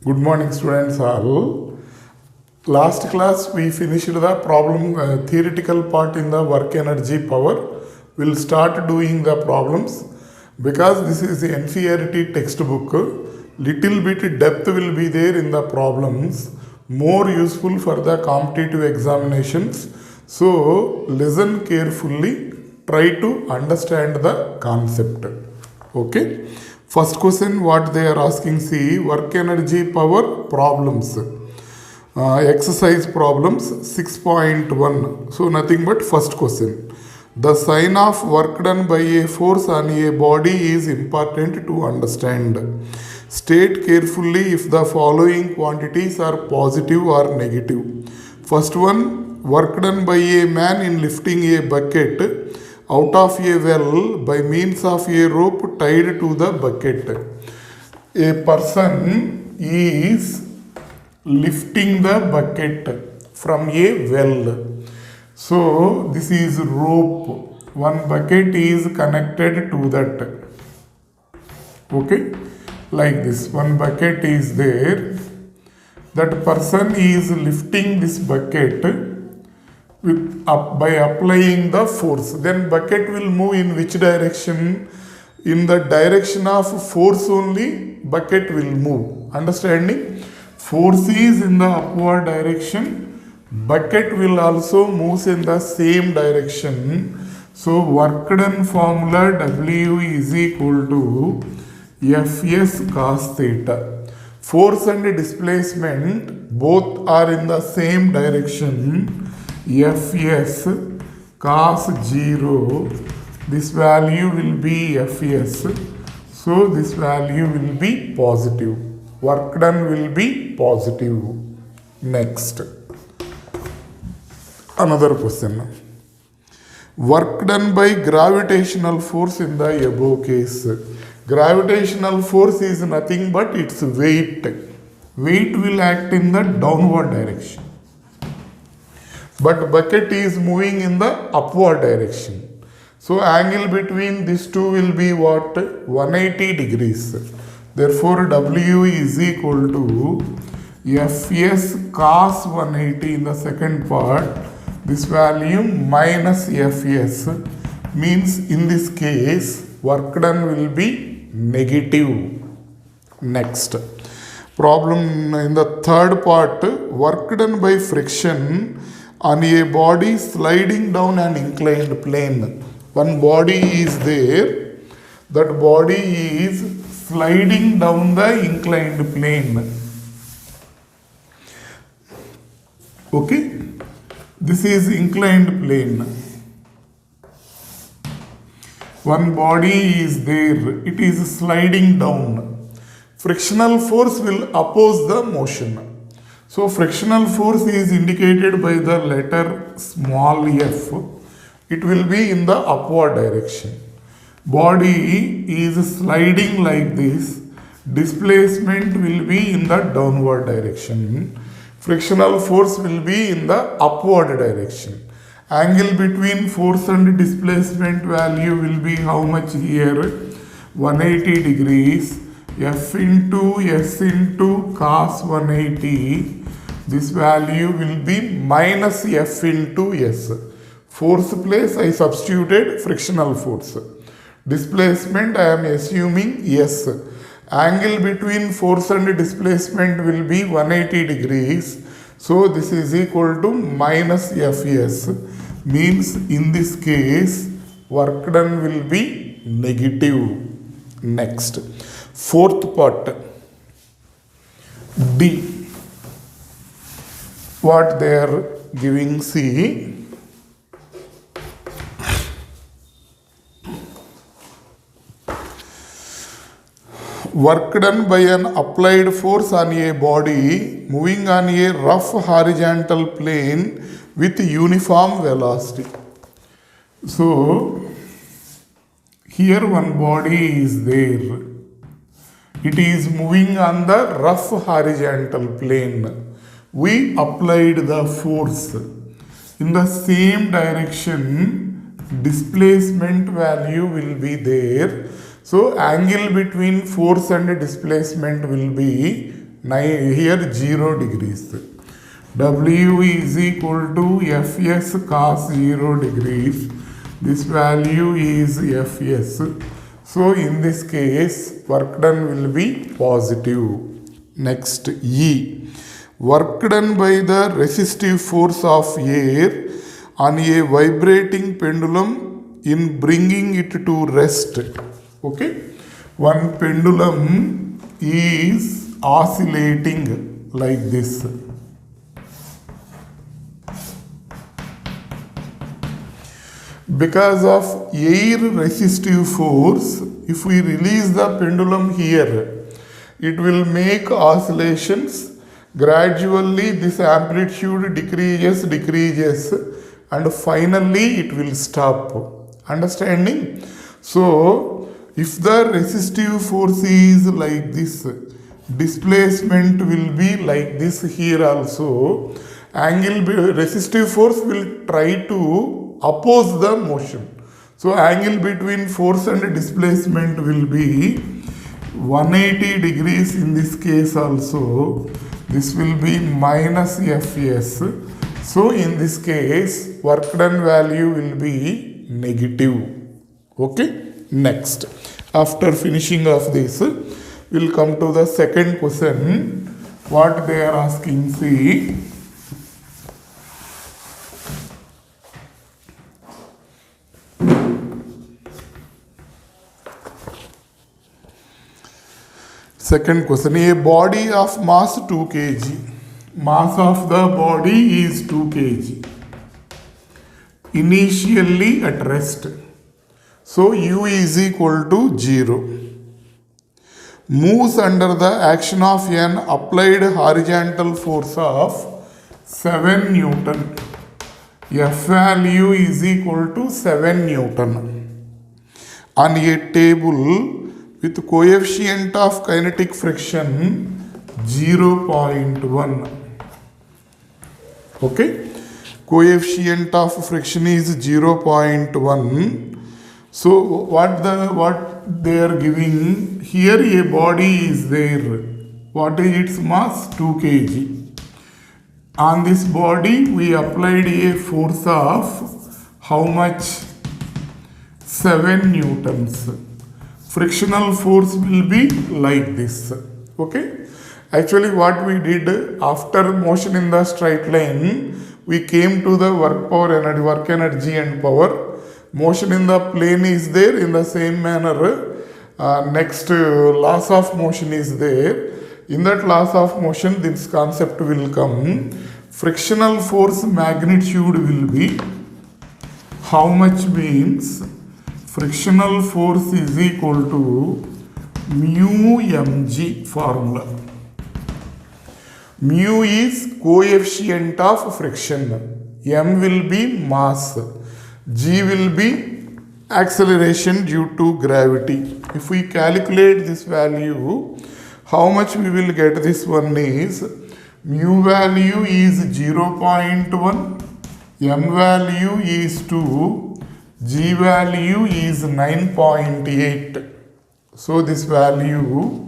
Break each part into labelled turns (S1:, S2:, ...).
S1: Good morning, students. All. Last class we finished the problem theoretical part in the work energy power. We'll start doing the problems because this is the NCERT textbook. Little bit depth will be there in the problems, more useful for the competitive examinations. So listen carefully, try to understand the concept. Okay. First question what they are asking, see work energy power problems. Exercise problems 6.1. So nothing but first question. The sign of work done by a force on a body is important to understand. State carefully if the following quantities are positive or negative. First one, work done by a man in lifting a bucket out of a well by means of a rope tied to the bucket. A person is lifting the bucket from a well. So this is rope. One bucket is connected to that. Okay, like this. One bucket is there. That person is lifting this bucket by applying the force. Then bucket will move in which direction? In the direction of force only bucket will move. Understanding? Force is in the upward direction. Bucket will also move in the same direction. So work done formula W is equal to Fs cos theta. Force and displacement both are in the same direction. Fs cos 0, this value will be Fs, so this value will be positive. Work done will be positive. Next, another question. Work done by gravitational force in the above case. Gravitational force is nothing but its weight. Weight will act in the downward direction. But bucket is moving in the upward direction. So angle between these two will be what? 180 degrees. Therefore W is equal to Fs cos 180 in the second part. This value minus Fs means in this case work done will be negative. Next. Problem in the third part, work done by friction on a body sliding down an inclined plane. One body is there, that body is sliding down the inclined plane. Okay, this is inclined plane. One body is there, it is sliding down. Frictional force will oppose the motion. So frictional force is indicated by the letter small f. It will be in the upward direction. Body is sliding like this. Displacement will be in the downward direction. Frictional force will be in the upward direction. Angle between force and displacement value will be how much here? 180 degrees. F into S into cos 180. This value will be minus F into S. Force place I substituted frictional force. Displacement I am assuming S. Angle between force and displacement will be 180 degrees. So this is equal to minus Fs. Means in this case work done will be negative. Next. Fourth part, D. What they are giving, see. Work done by an applied force on a body moving on a rough horizontal plane with uniform velocity. So, here one body is there. It is moving on the rough horizontal plane. We applied the force. In the same direction, displacement value will be there. So, angle between force and displacement will be here 0 degrees. W is equal to Fs cos 0 degrees. This value is Fs. So in this case, work done will be positive. Next, E. Work done by the resistive force of air on a vibrating pendulum in bringing it to rest. Okay. One pendulum is oscillating like this. Because of air resistive force, if we release the pendulum here, it will make oscillations. Gradually this amplitude decreases and finally it will stop. Understanding? So, if the resistive force is like this, displacement will be like this here also. Resistive force will try to oppose the motion. So angle between force and displacement will be 180 degrees in this case also. This will be minus Fs. So in this case, work done value will be negative. Okay. Next. After finishing of this, we'll come to the second question. What they are asking, see. Second question, a body of mass 2 kg. Mass of the body is 2 kg. Initially at rest. So U is equal to 0. Moves under the action of an applied horizontal force of 7 Newton. F value is equal to 7 Newton. On a table with coefficient of kinetic friction 0.1. Okay, coefficient of friction is 0.1. So what they are giving here, a body is there. What is its mass? 2 kg. On this body we applied a force of how much? 7 newtons. Frictional force will be like this. Okay. Actually what we did, after motion in the straight line, we came to the work energy and power. Motion in the plane is there. In the same manner, next laws of motion is there. In that laws of motion, this concept will come. Frictional force magnitude will be how much? Means frictional force is equal to mu mg formula. Mu is coefficient of friction. M will be mass. G will be acceleration due to gravity. If we calculate this value, how much we will get? This one is mu value is 0.1, M value is 2, G value is 9.8. So this value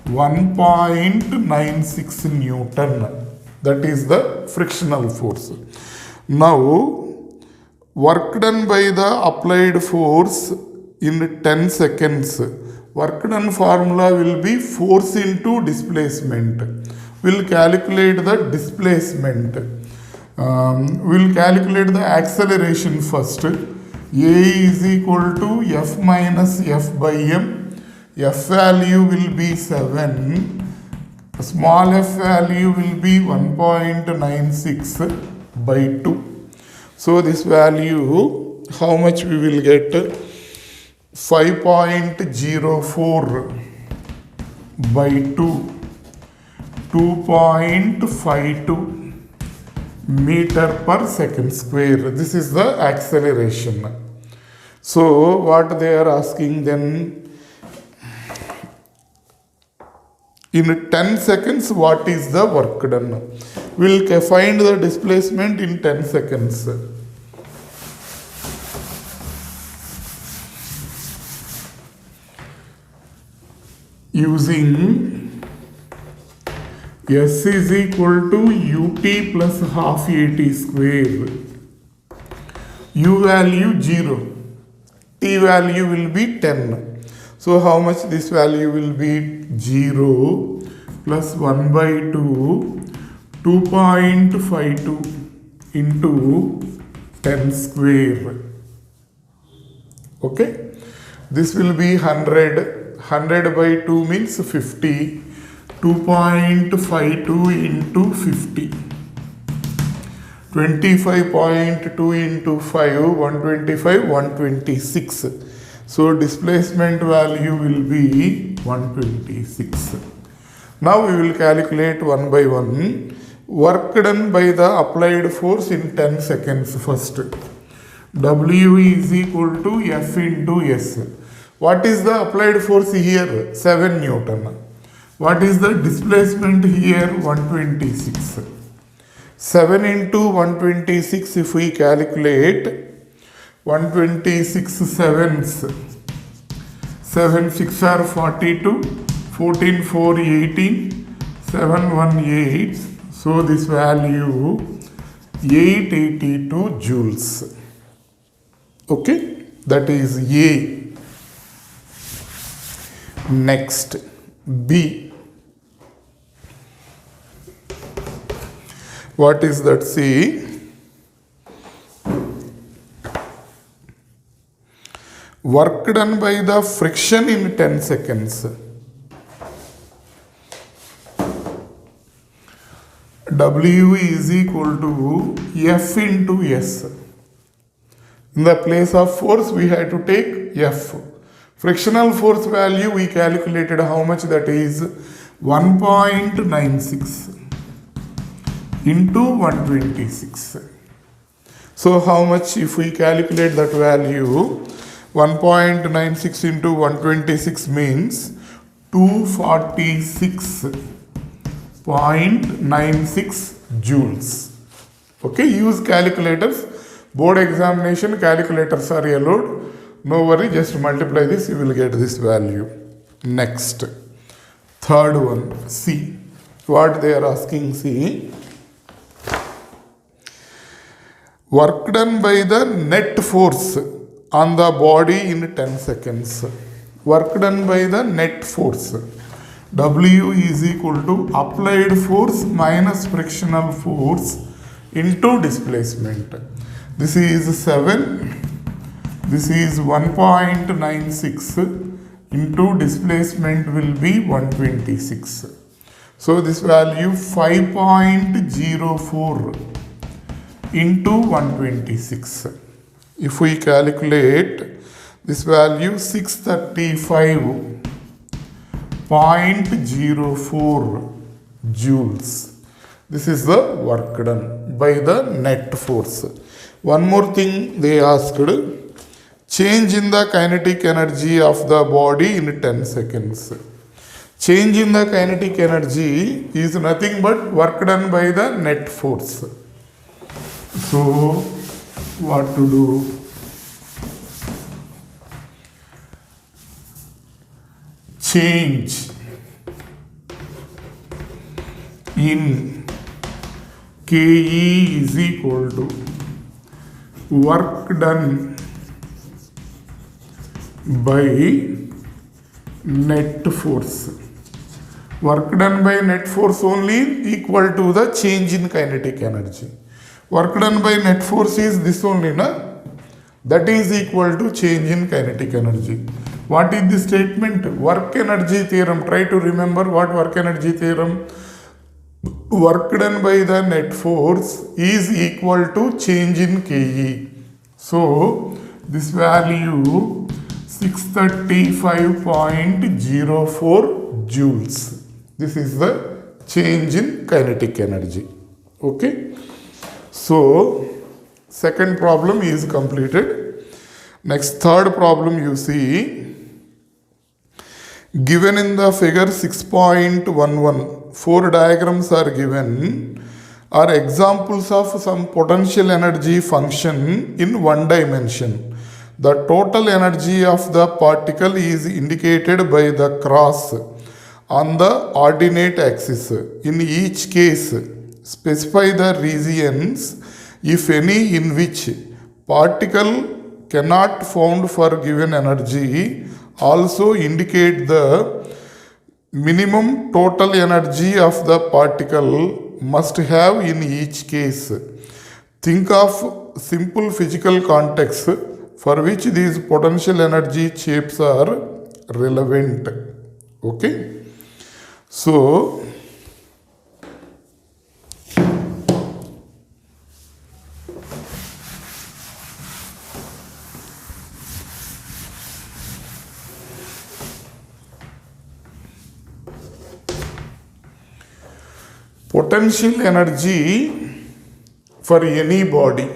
S1: 1.96 Newton. That is the frictional force. Now, work done by the applied force in 10 seconds. Work done formula will be force into displacement. We'll calculate the displacement. We'll calculate the acceleration first. A is equal to F minus F by M. F value will be 7. Small f value will be 1.96 by 2. So this value, how much we will get? 5.04 by 2, 2.52 meter per second square. This is the acceleration. So what they are asking then, in 10 seconds, what is the work done? We will find the displacement in 10 seconds. Using S is equal to ut plus half at square. U value 0. T value will be 10. So how much this value will be? 0 plus 1 by 2, 2.52 into 10 square. Okay. This will be 100. 100 by 2 means 50. 2.52 into 50. 25.2 into 5, 125, 126. So displacement value will be 126. Now we will calculate one by one. Work done by the applied force in 10 seconds first. W is equal to F into S. What is the applied force here? 7 Newton. What is the displacement here? 126. 7 into 126, if we calculate, 126 sevens. 7 6 are 42, 14 4 18, 7 1 8. So this value 882 joules. Okay, that is A. Next, B. What is that? See, work done by the friction in 10 seconds. W is equal to F into S. In the place of force, we had to take F. Frictional force value, we calculated how much, that is 1.96 into 126. So how much if we calculate that value? 1.96 into 126 means 246.96 joules. Okay, use calculators. Board examination, calculators are allowed. No worry, just multiply this, you will get this value. Next, third one, C. What they are asking, see. Work done by the net force on the body in 10 seconds. Work done by the net force. W is equal to applied force minus frictional force into displacement. This is 7. This is 1.96 into displacement will be 126. So this value 5.04 into 126. If we calculate this value, 635.04 joules. This is the work done by the net force. One more thing they asked, change in the kinetic energy of the body in 10 seconds. Change in the kinetic energy is nothing but work done by the net force. So, what to do? Change in KE is equal to work done by net force. Work done by net force only equal to the change in kinetic energy. Work done by net force is this only, na? That is equal to change in kinetic energy. What is the statement? Work energy theorem. Try to remember what work energy theorem. Work done by the net force is equal to change in KE. So, this value 635.04 joules. This is the change in kinetic energy. Okay. So, second problem is completed. Next, third problem you see. Given in the figure 6.11, 4 diagrams are given, are examples of some potential energy function in one dimension. The total energy of the particle is indicated by the cross on the ordinate axis. In each case, specify the regions, if any, in which particle cannot found for given energy. Also indicate the minimum total energy of the particle must have in each case. Think of simple physical context for which these potential energy shapes are relevant. Okay, so potential energy for any body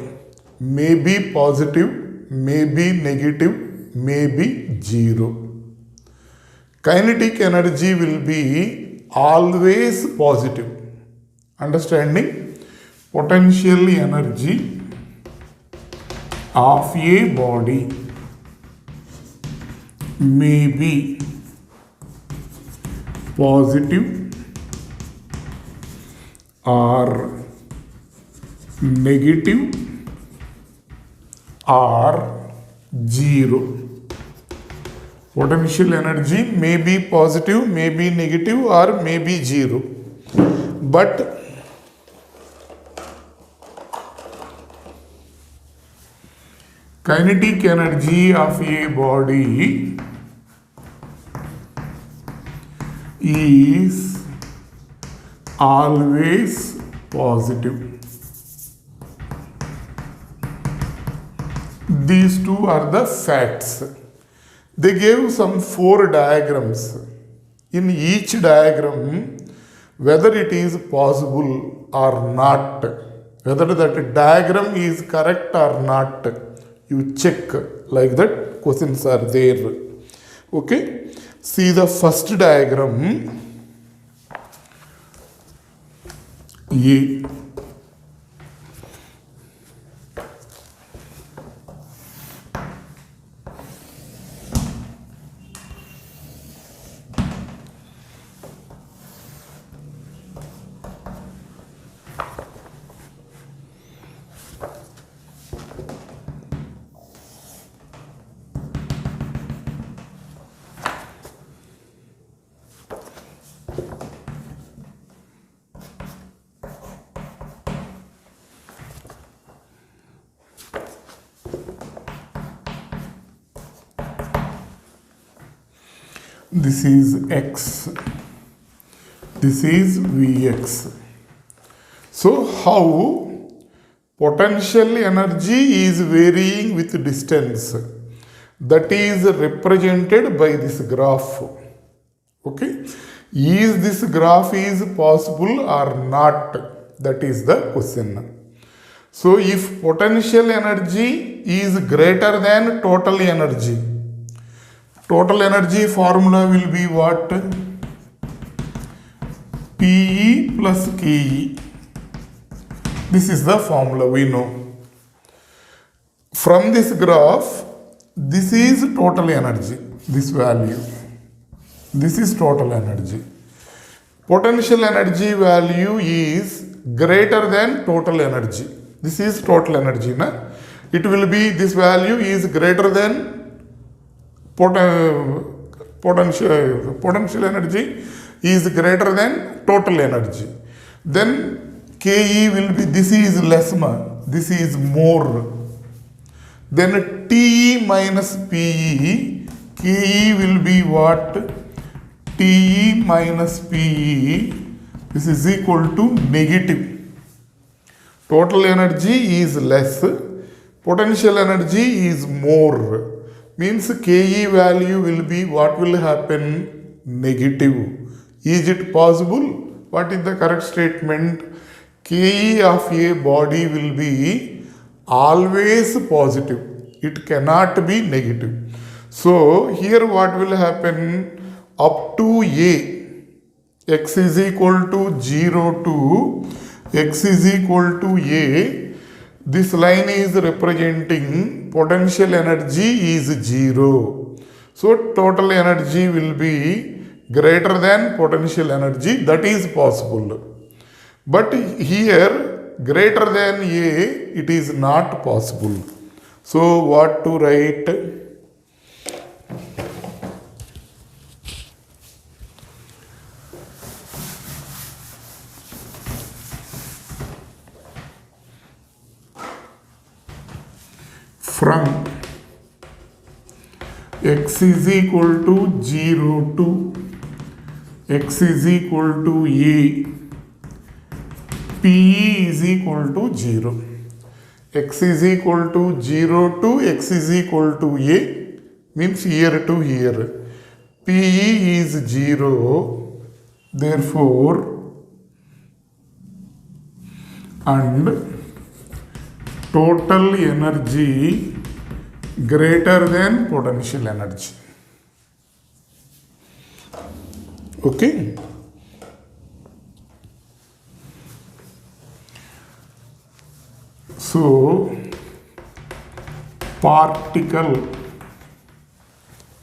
S1: may be positive, may be negative, may be zero. Kinetic energy will be always positive. Understanding? Potential energy of a body may be positive or negative or zero. Potential energy may be positive, may be negative, or may be zero. But kinetic energy of a body is always positive. These two are the facts. They gave some 4 diagrams. In each diagram, whether it is possible or not, whether that diagram is correct or not, you check. Like that, questions are there. Okay, see the first diagram. A. This is x, this is Vx. So how potential energy is varying with distance, that is represented by this graph. Okay, is this graph is possible or not? That is the question. So if potential energy is greater than total energy, total energy formula will be what? PE plus KE. This is the formula we know. From this graph, this is total energy, this value. This is total energy. Potential energy value is greater than total energy. This is total energy. Na? It will be, this value is greater than potential energy is greater than total energy. Then KE will be, this is less, this is more. Then TE minus PE, KE will be what? TE minus PE, this is equal to negative. Total energy is less, potential energy is more. Means KE value will be, what will happen? Negative. Is it possible? What is the correct statement? KE of a body will be always positive. It cannot be negative. So here what will happen? Up to A, x is equal to 0 to x is equal to A, this line is representing potential energy is 0. So total energy will be greater than potential energy, that is possible. But here, greater than A, it is not possible. So, what to write? From x is equal to 0 to x is equal to A, PE is equal to 0. X is equal to 0 to x is equal to A means here to here. PE is 0, therefore, and total energy greater than potential energy. Okay. So, particle,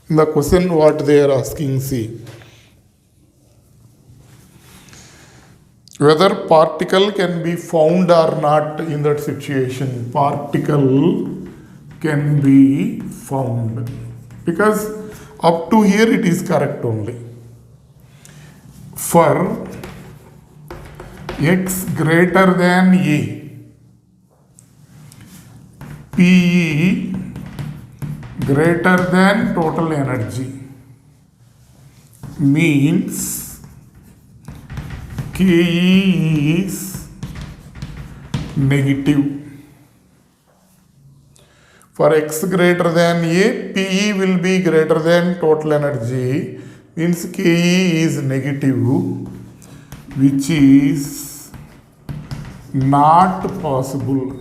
S1: the question what they are asking, see, whether particle can be found or not in that situation. Particle can be found because up to here it is correct only. For x greater than A, PE greater than total energy means KE is negative. For x greater than A, PE will be greater than total energy means KE is negative, which is not possible.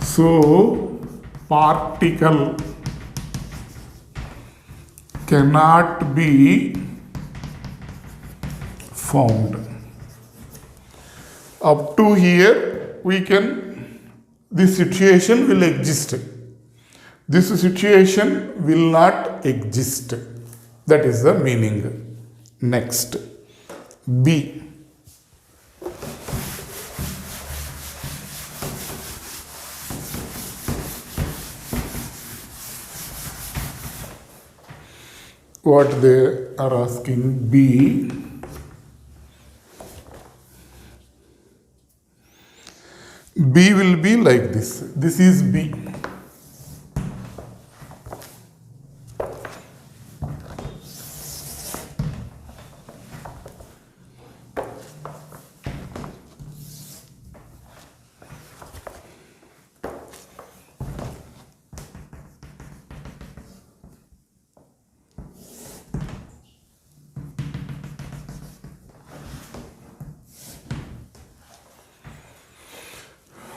S1: So, particle cannot be found. Up to here, this situation will exist. This situation will not exist. That is the meaning. Next, B. What they are asking, B. B will be like this. This is B.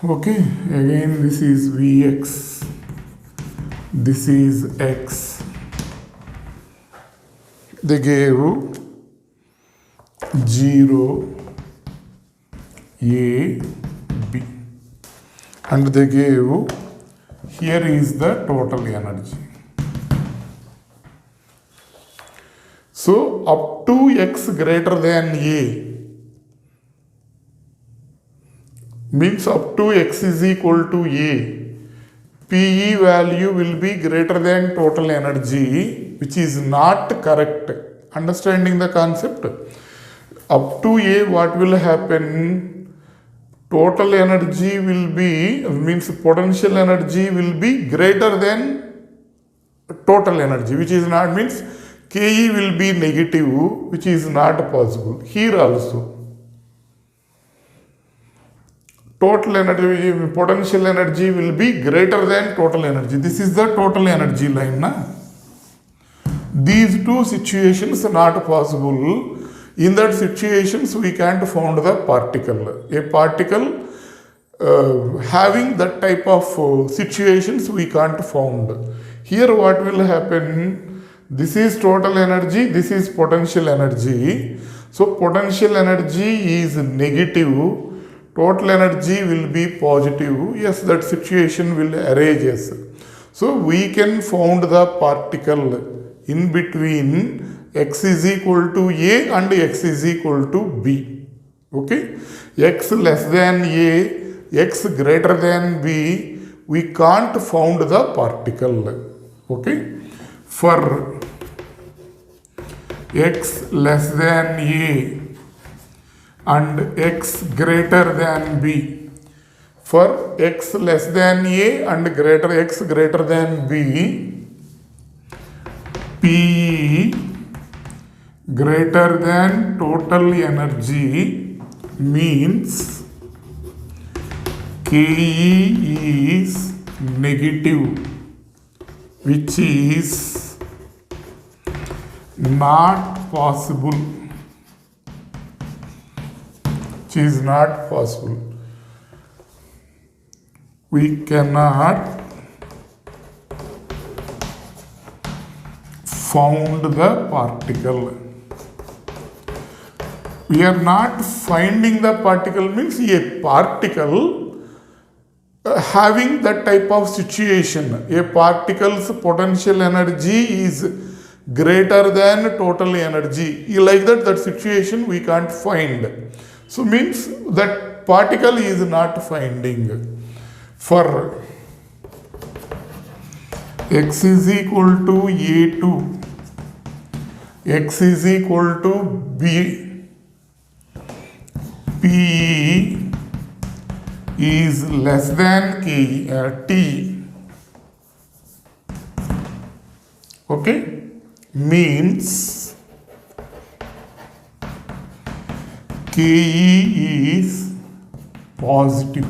S1: Okay, again this is Vx, this is x. They gave 0, A, B, and they gave, here is the total energy. So up to x greater than A means up to x is equal to A, PE value will be greater than total energy, which is not correct. Understanding the concept? Up to A, what will happen? Total energy will be, means potential energy will be greater than total energy, which is not, means KE will be negative, which is not possible. Here also. Total energy, potential energy will be greater than total energy. This is the total energy line. These two situations are not possible. In that situations, we can't found the particle. A particle having that type of situations we can't found. Here what will happen? This is total energy, this is potential energy. So potential energy is negative. Total energy will be positive. Yes, that situation will arise. So we can found the particle in between x is equal to a and x is equal to b. Okay, x less than a, x greater than b, we can't found the particle. Okay, for x less than a and x greater than b, for x less than a and x greater than b, P greater than total energy means KE is negative, which is not possible. Which is not possible. We cannot found the particle. We are not finding the particle means a particle having that type of situation. A particle's potential energy is greater than total energy. Like that situation we can't find. So means that particle is not finding. For x is equal to a2, x is equal to b, p is less than t. Okay, means ke is positive.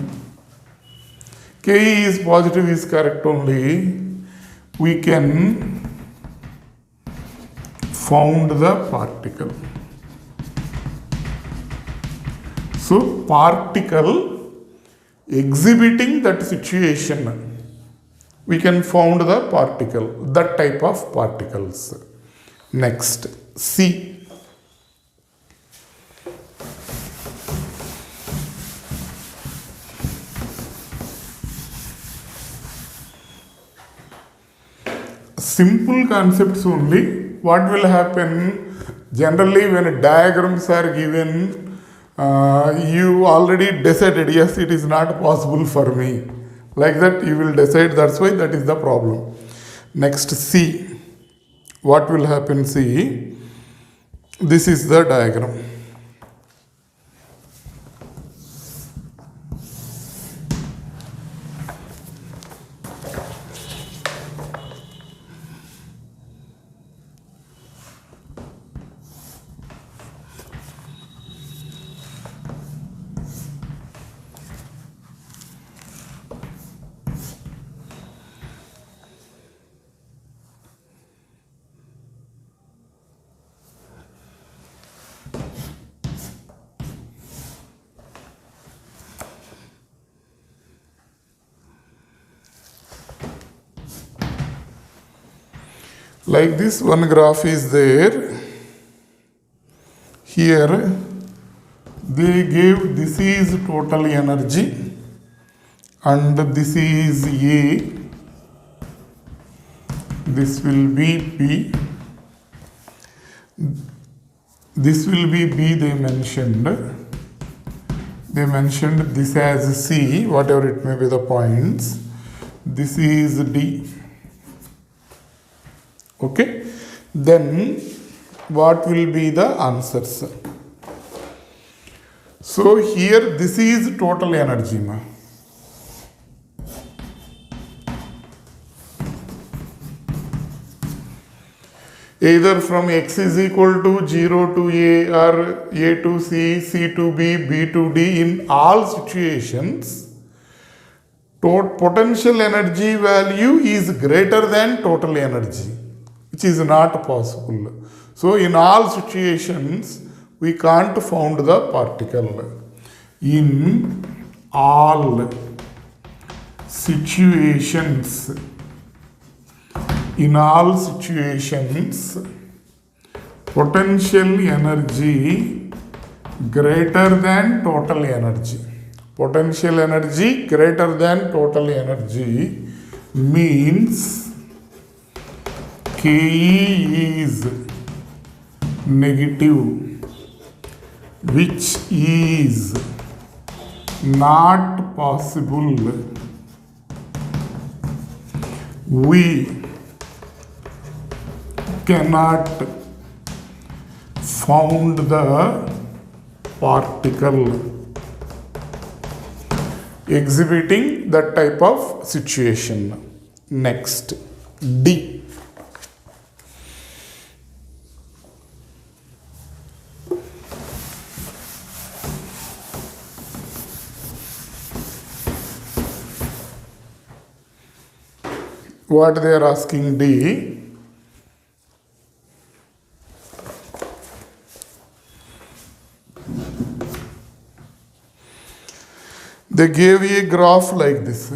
S1: Ke is positive is correct only. We can found the particle. So particle exhibiting that situation, we can found the particle, that type of particles. Next, C. Simple concepts only. What will happen generally when diagrams are given, you already decided, yes, it is not possible for me. Like that you will decide, that's why that is the problem. Next, C. What will happen? See, this is the diagram. Like this one graph is there. Here they gave this is total energy and this is A, this will be P, this will be B. They mentioned this as C, whatever it may be the points. This is D. Okay, then what will be the answers? So here this is total energy. Either from x is equal to 0 to A or A to C, C to B, B to D, in all situations, potential energy value is greater than total energy, which is not possible. So in all situations, we can't found the particle. In all situations, potential energy greater than total energy. Potential energy greater than total energy means Ke is negative, which is not possible. We cannot found the particle exhibiting that type of situation. Next, D. What they are asking, D? They gave a graph like this.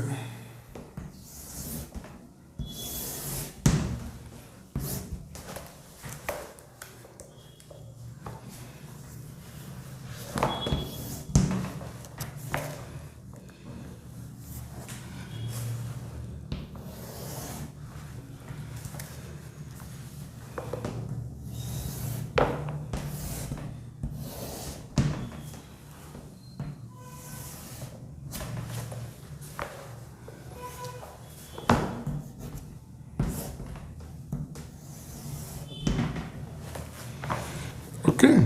S1: Okay.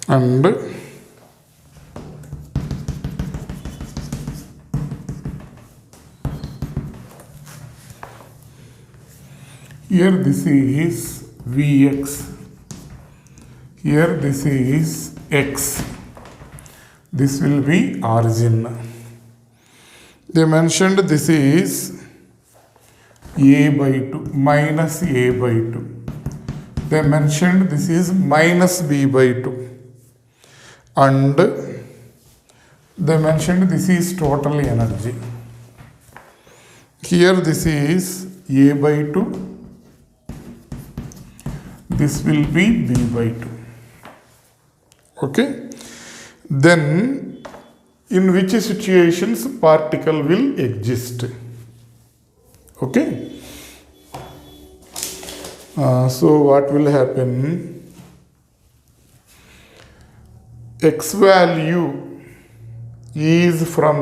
S1: And here this is Vx. Here this is X. This will be origin. They mentioned this is a by 2 minus a by 2. They mentioned this is minus b by 2. And they mentioned this is total energy. Here this is a by 2. This will be b by 2. Okay. Then in which situations particle will exist? Okay. So what will happen? X value is from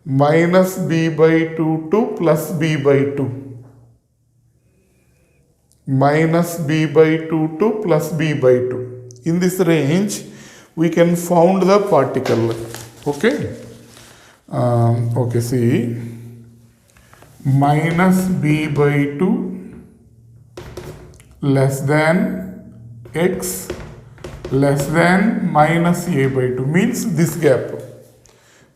S1: minus b by 2 to plus b by 2. Minus b by 2 to plus b by 2. In this range, we can found the particle. Okay. Okay, see. Minus b by 2 less than x less than minus a by 2 means this gap.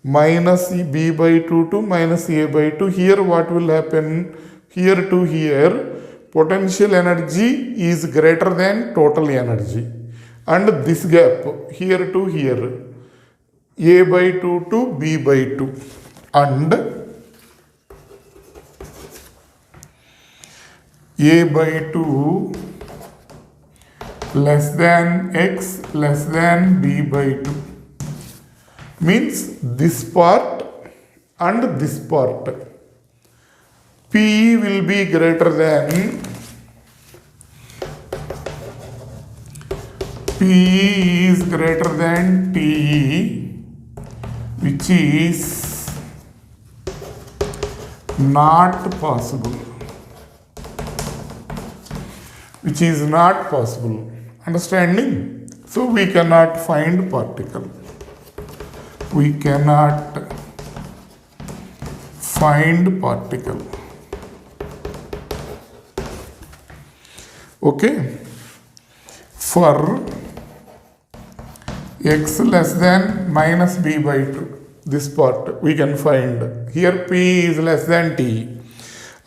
S1: Minus b by 2 to minus a by 2. Here what will happen? Here to here, potential energy is greater than total energy. And this gap, here to here, a by 2 to b by 2. And a by 2 less than x less than b by 2 means this part and this part. P will be greater than P is greater than T, which is not possible. Which is not possible. Understanding? So we cannot find particle. We cannot find particle. Okay? For x less than minus b by 2, this part we can find. Here p is less than t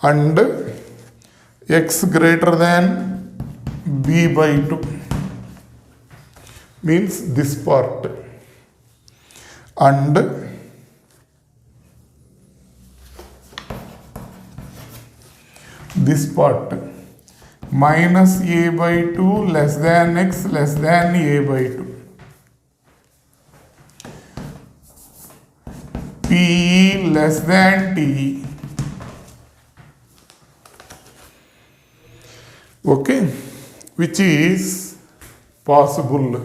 S1: and x greater than b by 2 means this part, and this part minus a by 2 less than x less than a by 2. P less than T. Okay, which is possible.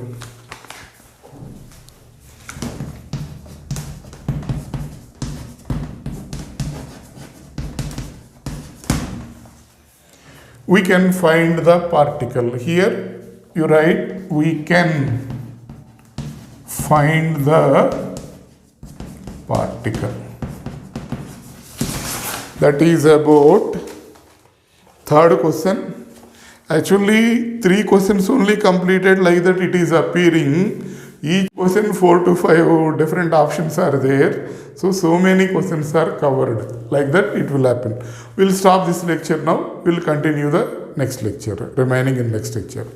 S1: We can find the particle. Here you write we can find the particle. That is about third question. Actually 3 questions only completed, like that it is appearing. Each question 4 to 5 different options are there. So many questions are covered. Like that it will happen. We'll stop this lecture now. We'll continue the next lecture, remaining in next lecture.